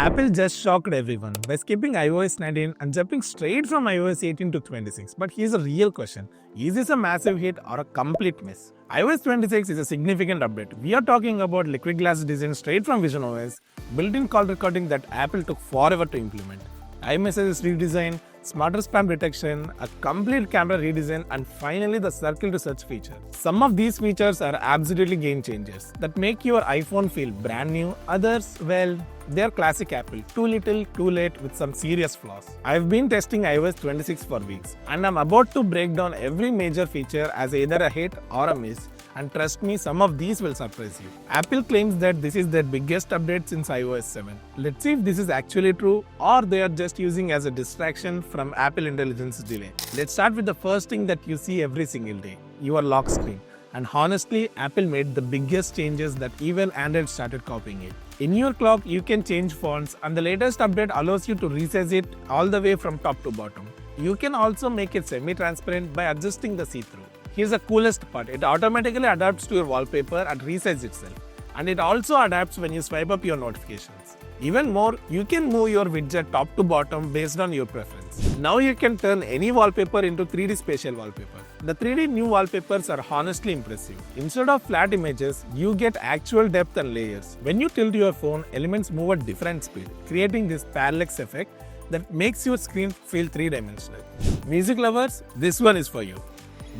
Apple just shocked everyone by skipping iOS 19 and jumping straight from iOS 18 to 26. But here's a real question. Is this a massive hit or a complete miss? iOS 26 is a significant update. We are talking about liquid glass design straight from visionOS, built-in call recording that Apple took forever to implement, iMessage redesign, smarter spam detection, a complete camera redesign, and finally the circle to search feature. Some of these features are absolutely game changers that make your iPhone feel brand new. Others, well, they're classic Apple, too little, too late with some serious flaws. I've been testing iOS 26 for weeks and I'm about to break down every major feature as either a hit or a miss. And trust me, some of these will surprise you. Apple claims that this is their biggest update since iOS 7. Let's see if this is actually true or they are just using as a distraction from Apple Intelligence delay. Let's start with the first thing that you see every single day, your lock screen. And honestly, Apple made the biggest changes that even Android started copying it. In your clock, you can change fonts and the latest update allows you to resize it all the way from top to bottom. You can also make it semi-transparent by adjusting the see-through. Here's the coolest part, it automatically adapts to your wallpaper and resizes itself. And it also adapts when you swipe up your notifications. Even more, you can move your widget top to bottom based on your preference. Now you can turn any wallpaper into 3D spatial wallpaper. The 3D new wallpapers are honestly impressive. Instead of flat images, you get actual depth and layers. When you tilt your phone, elements move at different speed, creating this parallax effect that makes your screen feel three-dimensional. Music lovers, this one is for you.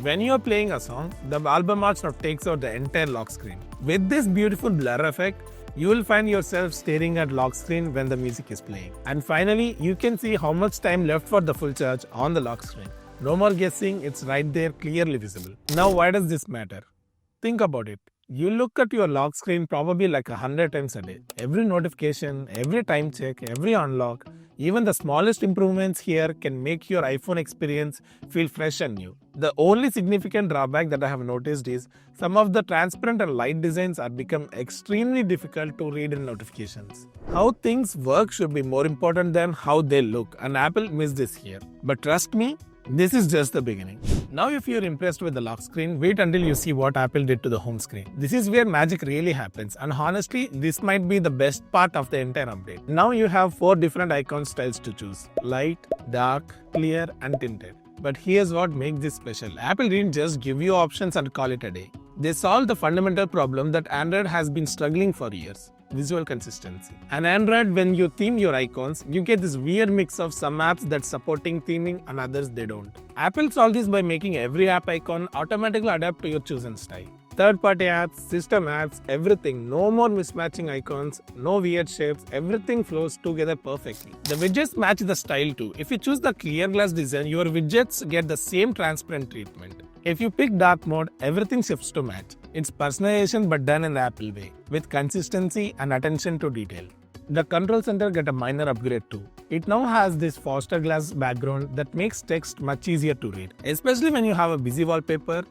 When you are playing a song, the album art now takes out the entire lock screen. With this beautiful blur effect, you will find yourself staring at lock screen when the music is playing. And finally, you can see how much time left for the full charge on the lock screen. No more guessing, it's right there, clearly visible. Now, why does this matter? Think about it. You look at your lock screen probably like 100 times a day. Every notification, every time check, every unlock, even the smallest improvements here can make your iPhone experience feel fresh and new. The only significant drawback that I have noticed is some of the transparent and light designs are become extremely difficult to read in notifications. How things work should be more important than how they look, and Apple missed this here. But trust me, this is just the beginning. Now if you're impressed with the lock screen, wait until you see what Apple did to the home screen. This is where magic really happens, and honestly, this might be the best part of the entire update. Now you have 4 different icon styles to choose: light, dark, clear, and tinted. But here's what makes this special. Apple didn't just give you options and call it a day. They solved the fundamental problem that Android has been struggling for years: visual consistency. And Android, when you theme your icons, you get this weird mix of some apps that's supporting theming and others they don't. Apple solved this by making every app icon automatically adapt to your chosen style. Third-party apps, system apps, everything. No more mismatching icons, no weird shapes, everything flows together perfectly. The widgets match the style too. If you choose the clear glass design, your widgets get the same transparent treatment. If you pick dark mode, everything shifts to match. It's personalization but done in the Apple way, with consistency and attention to detail. The control center got a minor upgrade too. It now has this Foster glass background that makes text much easier to read, especially when you have a busy wallpaper.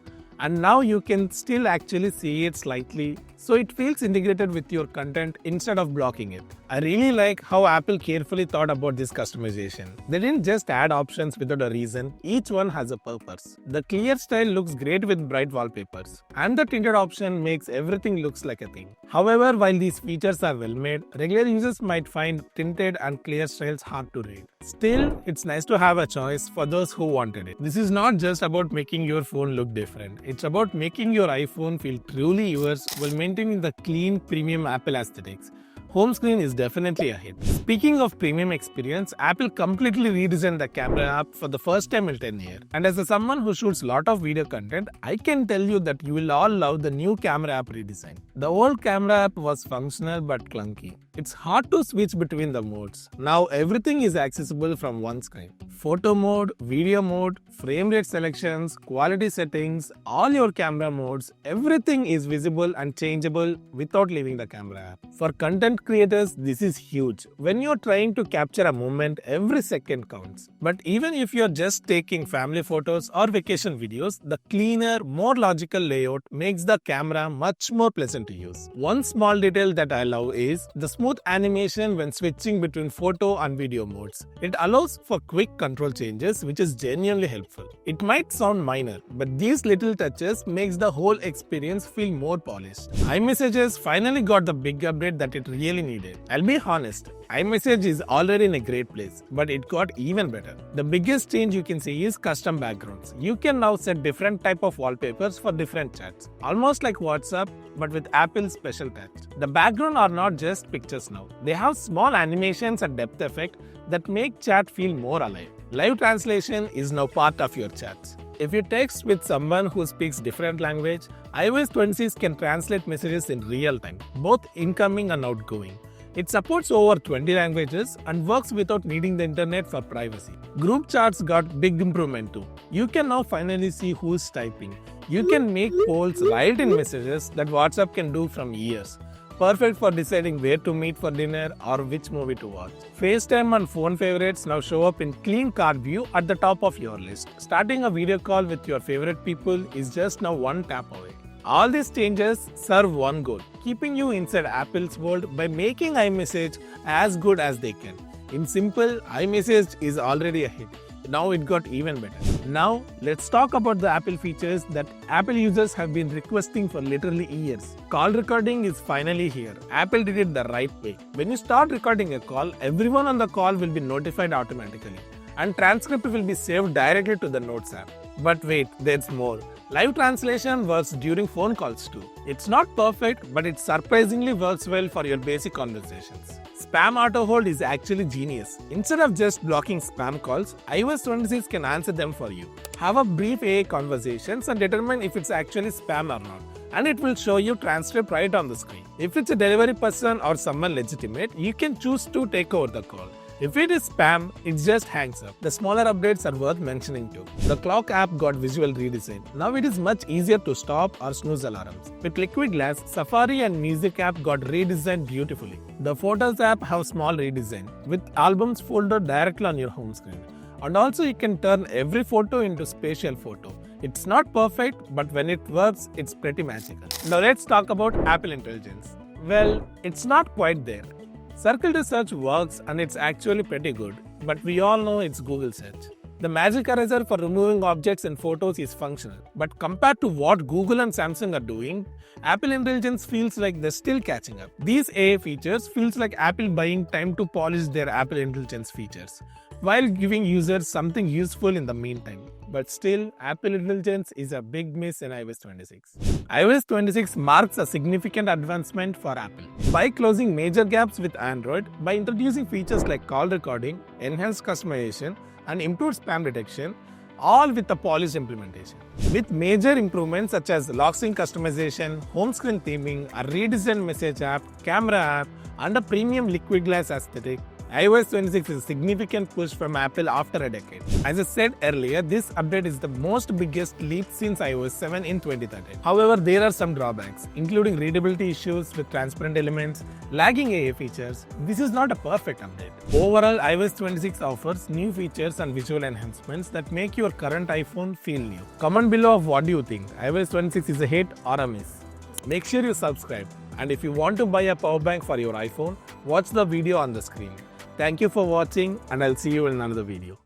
And now you can still actually see it slightly, so it feels integrated with your content instead of blocking it. I really like how Apple carefully thought about this customization. They didn't just add options without a reason, each one has a purpose. The clear style looks great with bright wallpapers, and the tinted option makes everything looks like a theme. However, while these features are well made, regular users might find tinted and clear styles hard to read. Still, it's nice to have a choice for those who wanted it. This is not just about making your phone look different. It's about making your iPhone feel truly yours while maintaining the clean, premium Apple aesthetics. Home screen is definitely a hit. Speaking of premium experience, Apple completely redesigned the camera app for the first time in 10 years. And as someone who shoots a lot of video content, I can tell you that you will all love the new camera app redesign. The old camera app was functional but clunky. It's hard to switch between the modes. Now everything is accessible from one screen. Photo mode, video mode, frame rate selections, quality settings, all your camera modes, everything is visible and changeable without leaving the camera app. For content creators, this is huge. When you're trying to capture a moment, every second counts. But even if you're just taking family photos or vacation videos, the cleaner, more logical layout makes the camera much more pleasant to use. One small detail that I love is the smooth animation when switching between photo and video modes. It allows for quick control changes, which is genuinely helpful. It might sound minor, but these little touches makes the whole experience feel more polished. iMessages finally got the big update that it really really needed. I'll be honest, iMessage is already in a great place, but it got even better. The biggest change you can see is custom backgrounds. You can now set different type of wallpapers for different chats, almost like WhatsApp, but with Apple's special touch. The background are not just pictures now. They have small animations and depth effect that make chat feel more alive. Live translation is now part of your chats. If you text with someone who speaks different language, iOS 26 can translate messages in real time, both incoming and outgoing. It supports over 20 languages and works without needing the internet for privacy. Group chats got big improvement too. You can now finally see who's typing. You can make polls right in messages that WhatsApp can do from years. Perfect for deciding where to meet for dinner or which movie to watch. FaceTime and phone favorites now show up in clean card view at the top of your list. Starting a video call with your favorite people is just now one tap away. All these changes serve one goal, keeping you inside Apple's world by making iMessage as good as they can. In simple, iMessage is already a hit. Now it got even better. Now let's talk about the Apple features that Apple users have been requesting for literally years. Call recording is finally here. Apple did it the right way. When you start recording a call, everyone on the call will be notified automatically, and transcript will be saved directly to the Notes app. But wait, there's more. Live translation works during phone calls too. It's not perfect, but it surprisingly works well for your basic conversations. Spam auto hold is actually genius. Instead of just blocking spam calls, iOS 26 can answer them for you. Have a brief AI conversations and determine if it's actually spam or not, and it will show you transcript right on the screen. If it's a delivery person or someone legitimate, you can choose to take over the call. If it is spam, it just hangs up. The smaller updates are worth mentioning too. The clock app got visual redesign. Now it is much easier to stop or snooze alarms. With Liquid Glass, Safari and Music app got redesigned beautifully. The Photos app have small redesign, with Albums folder directly on your home screen. And also you can turn every photo into spatial photo. It's not perfect, but when it works, it's pretty magical. Now let's talk about Apple Intelligence. Well, it's not quite there. Circle to search works and it's actually pretty good, but we all know it's Google search. The Magic Eraser for removing objects and photos is functional, but compared to what Google and Samsung are doing, Apple Intelligence feels like they're still catching up. These AI features feels like Apple buying time to polish their Apple Intelligence features, while giving users something useful in the meantime. But still, Apple Intelligence is a big miss in iOS 26. iOS 26 marks a significant advancement for Apple by closing major gaps with Android by introducing features like call recording, enhanced customization, and improved spam detection, all with a polished implementation. With major improvements such as lock sync customization, home screen theming, a redesigned message app, camera app, and a premium Liquid Glass aesthetic, iOS 26 is a significant push from Apple after a decade. As I said earlier, this update is the most biggest leap since iOS 7 in 2013. However, there are some drawbacks, including readability issues with transparent elements, lagging AI features. This is not a perfect update. Overall, iOS 26 offers new features and visual enhancements that make your current iPhone feel new. Comment below of what do you think, iOS 26 is a hit or a miss. Make sure you subscribe, and if you want to buy a power bank for your iPhone, watch the video on the screen. Thank you for watching, and I'll see you in another video.